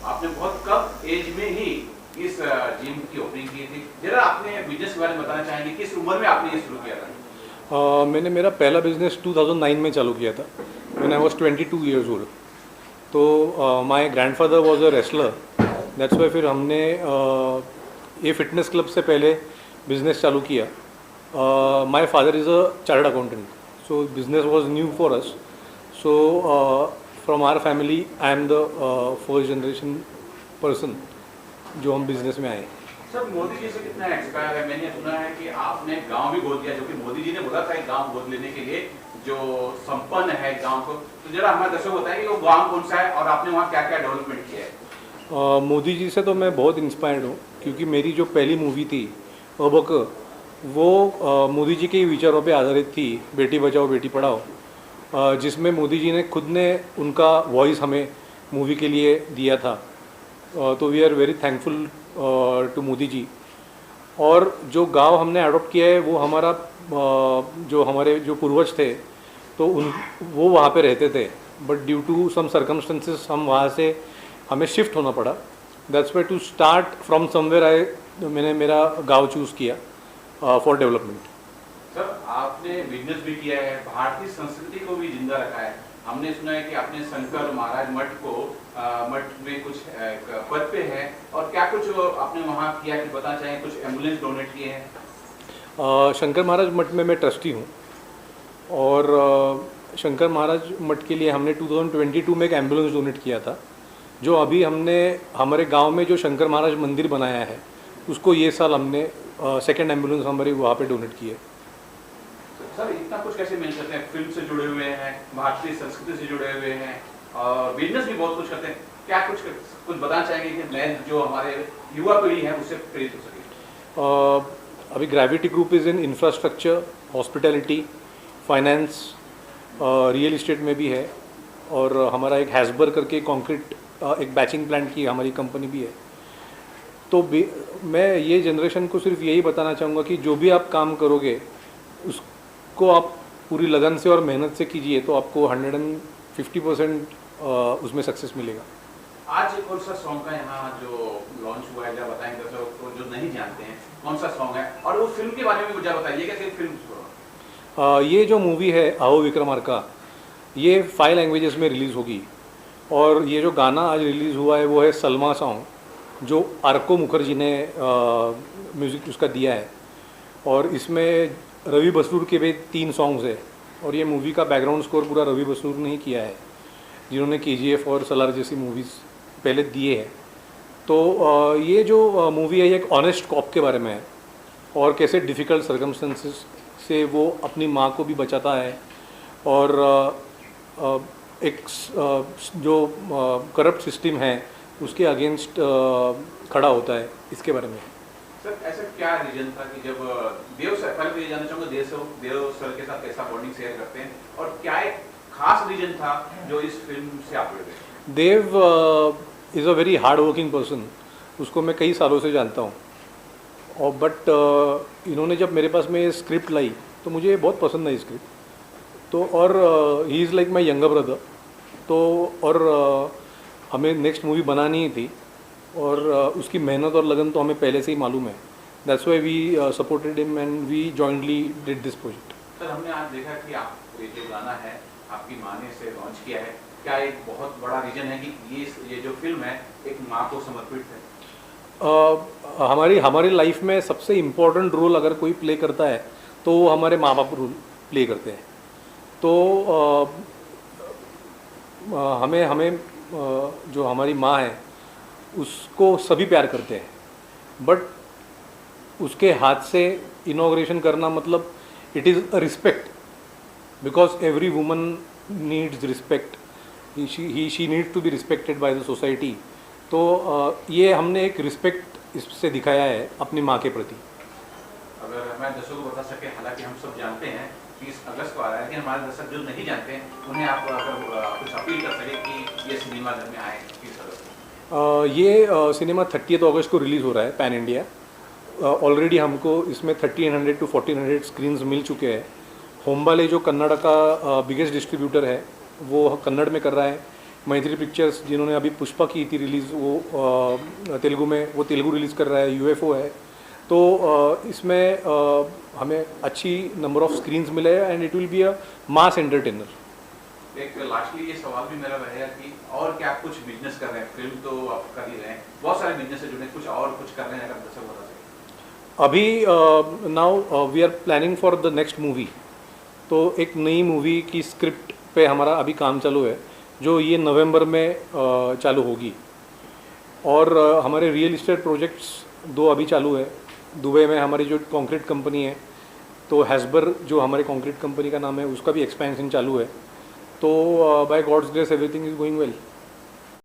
आपने बहुत कम एज में ही इस जिम की ओपनिंग की थी। जरा आपने बिजनेस के बारे में बताना चाहेंगे, किस उम्र में आपने ये शुरू किया था? मैंने मेरा पहला बिजनेस 2009 में चालू किया था, when I was 22 years old. तो my grandfather was a wrestler, that's why फिर हमने ये फिटनेस क्लब से पहले बिजनेस चालू किया। My father is a chartered accountant, so business was new for us. So from our family I am the first generation person जो हम business में आए। सर, मोदी जी से कितना एक्सपायर है? मैंने सुना है कि आपने गांव भी गोद लिया, जो कि मोदी जी ने बोला था गांव गोद लेने के लिए जो संपन्न है गांव को। तो जरा हमारे दर्शकों को बताएं कि वो गांव कौन सा है और आपने वहाँ क्या क्या डेवलपमेंट किया है? मोदी जी से तो मैं बहुत इंस्पायर्ड हूँ, क्योंकि मेरी जो पहली मूवी थी अबक, वो मोदी जी के ही विचारों पे आधारित थी, बेटी बचाओ बेटी पढ़ाओ, जिसमें मोदी जी ने खुद ने उनका वॉइस हमें मूवी के लिए दिया था। तो we are very thankful to Modi ji. और जो गांव हमने अडॉप्ट किया है वो हमारा जो हमारे जो पूर्वज थे तो वो वहाँ पे रहते थे, but due to some circumstances हम वहाँ से हमें शिफ्ट होना पड़ा। That's why to start from somewhere मैंने मेरा गांव चूज़ किया फॉर डेवलपमेंट। सर, आपने बिजनेस भी किया है, भारतीय संस्कृति को भी जिंदा रखा है। हमने सुना है कि आपने शंकर महाराज मठ को मठ में कुछ पद पे है, और क्या कुछ आपने वहाँ किया कि बताना चाहेंगे? कुछ एम्बुलेंस डोनेट किए हैं? शंकर महाराज मठ में मैं ट्रस्टी हूँ, और शंकर महाराज मठ के लिए हमने 2022 में एक एम्बुलेंस डोनेट किया था, जो अभी हमने हमारे गांव में जो शंकर महाराज मंदिर बनाया है उसको ये साल हमने सेकेंड एम्बुलेंस हमारी वहाँ पे डोनेट की है। सर, इतना कुछ कैसे मैनेज करते हैं? फिल्म से जुड़े हुए हैं, भारतीय संस्कृति से जुड़े हुए हैं, और बिजनेस भी बहुत कुछ करते हैं। क्या कुछ बताना चाहेंगे कि नए जो हमारे युवा पीढ़ी है उससे प्रेरित हो सके? अभी gravity group is in infrastructure, hospitality, finance, real estate में भी है, और हमारा एक हैसबर करके कंक्रीट एक बैचिंग प्लांट की हमारी कंपनी भी है। तो मैं ये जनरेशन को सिर्फ यही बताना चाहूँगा कि जो भी आप काम करोगे उसको आप पूरी लगन से और मेहनत से कीजिए, तो आपको 150% उसमें सक्सेस मिलेगा। आज कौन सा सॉन्ग का यहाँ जो लॉन्च हुआ है, जरा बताएंगे तो जो नहीं जानते हैं कौन सा सॉन्ग है, और वो फिल्म के बारे में मुझे बताइएगा। सिर्फ फिल्म ये जो मूवी है आओ विक्रमार्का, ये 5 लैंग्वेजेस में रिलीज़ होगी, और ये जो गाना आज रिलीज़ हुआ है वो है सलमा सॉन्ग, जो आर्को मुखर्जी ने म्यूज़िक उसका दिया है, और इसमें रवि बसरूर के भी 3 सॉन्ग्स है, और ये मूवी का बैकग्राउंड स्कोर पूरा रवि बसरूर ने ही किया है, जिन्होंने KGF और सलार जैसी मूवीज़ पहले दिए हैं। तो ये जो मूवी है ये एक ऑनेस्ट कॉप के बारे में है, और कैसे डिफ़िकल्ट सर्कमस्टेंसेस से वो अपनी माँ को भी बचाता है, और एक जो करप्ट सिस्टम है उसके अगेंस्ट खड़ा होता है, इसके बारे में। सर, ऐसा क्या रीजन था कि जब देव सर, पहले तो ये जानना चाहूँगा देव सर के साथ कैसा बॉन्डिंग शेयर करते हैं, और क्या एक खास रीजन था जो इस फिल्म से आप जुड़ गए? Dev is a very hard working person, उसको मैं कई सालों से जानता हूँ, और बट इन्होंने जब मेरे पास में स्क्रिप्ट लाई तो मुझे बहुत पसंद आई स्क्रिप्ट, तो और he is like my younger brother. तो और हमें नेक्स्ट मूवी बनानी ही थी, और उसकी मेहनत और लगन तो हमें पहले से ही मालूम है। That's why we supported him and we jointly did this project. Sir, हमने आज देखा कि आप ये जो गाना है आपकी माँ ने इसे लॉन्च किया है, क्या एक बहुत बड़ा रीजन है कि ये जो फिल्म है एक माँ को समर्पित है? हमारी लाइफ में सबसे इम्पोर्टेंट रोल अगर कोई प्ले करता है तो वो हमारे माँ बाप रोल प्ले करते हैं। तो हमें जो हमारी माँ है उसको सभी प्यार करते हैं, बट उसके हाथ से इनॉग्रेशन करना मतलब it is a respect, because every woman needs respect, she needs to be respected by the society. तो ये हमने एक रिस्पेक्ट इससे दिखाया है अपनी माँ के प्रति। अगर मैं दर्शकों को बता सके, हालांकि हम सब जानते हैं 30 अगस्त को आ रहा है, लेकिन हमारे दर्शक जो नहीं जानते हैं उन्हें आप अगर कुछ अपील कर सके कि ये सिनेमा घर में आए 30 अगस्त को। ये सिनेमा 30 अगस्त को रिलीज़ हो रहा है पैन इंडिया। ऑलरेडी हमको इसमें 1300 to 1400 स्क्रीन्स मिल चुके हैं। होम्बाले जो कन्नड़ का बिगेस्ट डिस्ट्रीब्यूटर है वो कन्नड़ में कर रहा है, मैत्री पिक्चर्स जिन्होंने अभी पुष्पा की थी रिलीज़, वो तेलुगु में, वो तेलुगु रिलीज़ कर रहा है, यूएफओ है। तो इसमें हमें अच्छी नंबर ऑफ स्क्रीन्स मिले and it will be a mass entertainer. एक लास्टली ये सवाल भी मेरा रहेगा कि और क्या कुछ बिजनेस कर रहे हैं? फिल्म तो आप कर ही रहे हैं, बहुत सारे बिजनेस से जुड़े, कुछ और कुछ कर रहे हैं, अगर दर्शक बता सकें। अभी now we are planning for the next movie. तो एक नई मूवी की स्क्रिप्ट पे हमारा अभी काम चालू है, जो ये नवंबर में चालू होगी। और हमारे रियल इस्टेट प्रोजेक्ट्स 2 अभी चालू है। दुबई में हमारी जो कंक्रीट कंपनी है, तो हैसबर जो हमारे कंक्रीट कंपनी का नाम है, उसका भी एक्सपेंशन चालू है। तो by God's grace everything is going well.